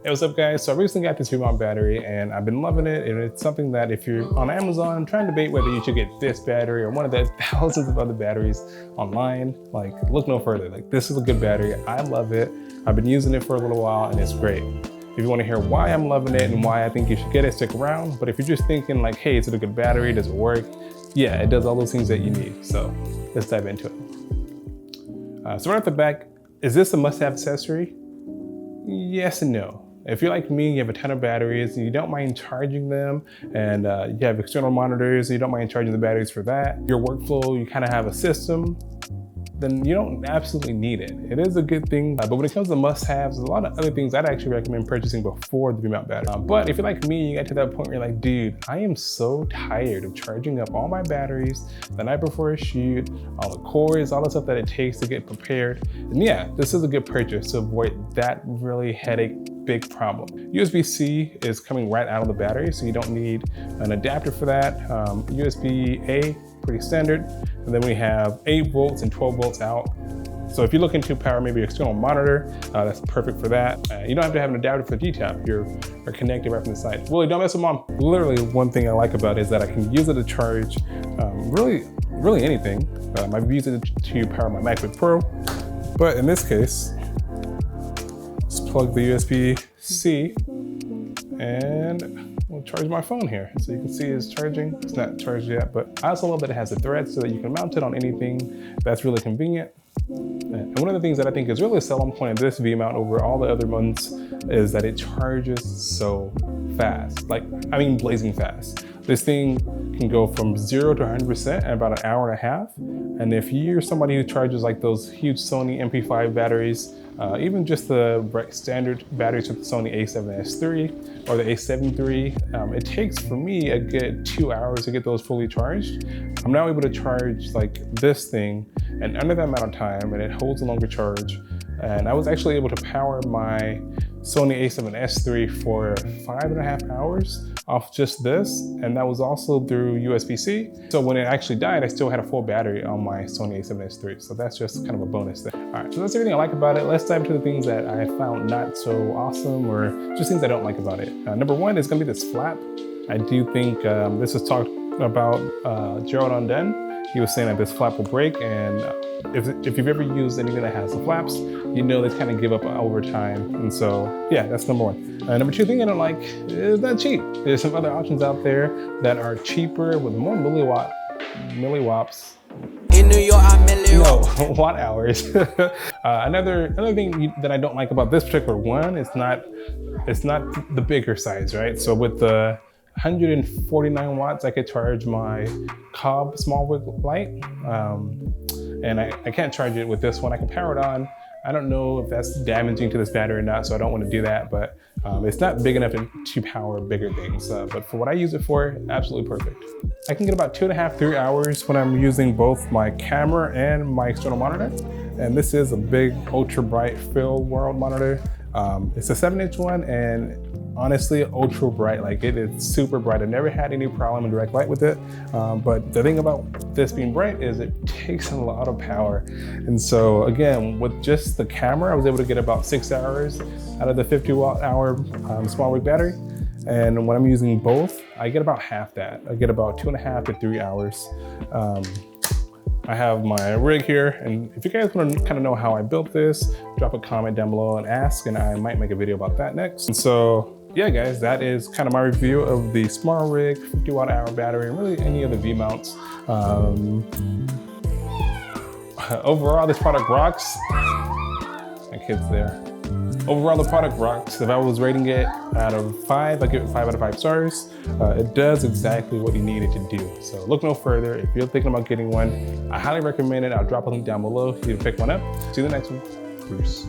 Hey, what's up guys? So I recently got this V-mount battery and I've been loving it, and it's something that if you're on Amazon trying to debate whether you should get this battery or one of the thousands of other batteries online, like look no further. Like this is a good battery. I love it. I've been using it for a little while and it's great. If you want to hear why I'm loving it and why I think you should get it, stick around. But if you're just thinking like, hey, is it a good battery? Does it work? Yeah, it does all those things that you need. So let's dive into it. So right off the bat, is this a must-have accessory? Yes and no. If you're like me, you have a ton of batteries and you don't mind charging them, and you have external monitors and you don't mind charging the batteries for that, your workflow, you kind of have a system, then you don't absolutely need it. It is a good thing, but when it comes to must-haves, there's a lot of other things I'd actually recommend purchasing before the V-mount battery. But if you're like me, you get to that point where you're like, dude, I am so tired of charging up all my batteries the night before a shoot, all the cords, all the stuff that it takes to get prepared. And yeah, this is a good purchase to avoid that really headache big problem. USBC is coming right out of the battery, so you don't need an adapter for that. USB-A, pretty standard. And then we have 8 volts and 12 volts out. So if you're looking to power maybe an external monitor, that's perfect for that. You don't have to have an adapter for G-Tab. You're connected right from the side. Really, don't mess with mom. Literally, one thing I like about it is that I can use it to charge really anything. I've used it to power my MacBook Pro, but in this case, just plug the USB-C and we'll charge my phone here. So you can see it's charging. It's not charged yet, but I also love that it has a thread so that you can mount it on anything. That's really convenient. And one of the things that I think is really a selling point of this V-mount over all the other ones is that it charges so fast. Like, I mean, blazing fast. This thing can go from 0 to 100% in about an hour and a half. And if you're somebody who charges like those huge Sony MP5 batteries, even just the standard batteries with the Sony a7S III or the a7 III, it takes for me a good 2 hours to get those fully charged. I'm now able to charge like this thing in under that amount of time, and it holds a longer charge. And I was actually able to power my Sony a7S III for 5.5 hours off just this, and that was also through USB-C. So when it actually died, I still had a full battery on my Sony a7S III, so that's just kind of a bonus there. All right, so that's everything I like about it. Let's dive into the things that I found not so awesome, or just things I don't like about it. Number one is gonna be this flap. I do think this was talked about Gerald Undone. He was saying that this flap will break, and if you've ever used anything that has the flaps, you know they kind of give up over time. And so, yeah, that's number one. Number two thing I don't like is not cheap. There's some other options out there that are cheaper with more milliwatts. In New York, I'm watt hours. Another thing that I don't like about this particular one is it's not the bigger size, right? So with the 149 watts, I could charge my Cobb small wick light, and I can't charge it with this one. I can power it on. I don't know if that's damaging to this battery or not, so I don't want to do that, but it's not big enough to power bigger things. But for what I use it for, absolutely perfect. I can get about 2.5 to 3 hours when I'm using both my camera and my external monitor. And this is a big ultra bright field world monitor. It's a 7-inch one, and honestly, ultra bright. Like, it is super bright. I've never had any problem in direct light with it. But the thing about this being bright is it takes a lot of power. And so again, with just the camera, I was able to get about 6 hours out of the 50 watt hour small wick battery. And when I'm using both, I get about half that. I get about 2.5 to 3 hours. I have my rig here, and if you guys want to kind of know how I built this, drop a comment down below and ask, and I might make a video about that next. And so, yeah guys, that is kind of my review of the small rig 50 watt hour battery, and really any of the V-mounts. Overall, this product rocks. My kid's there. Overall, the product rocks. If I was rating it out of 5, I'd give it 5 out of 5 stars. It does exactly what you need it to do. So look no further. If you're thinking about getting one, I highly recommend it. I'll drop a link down below for you to pick one up. See you in the next one. Peace.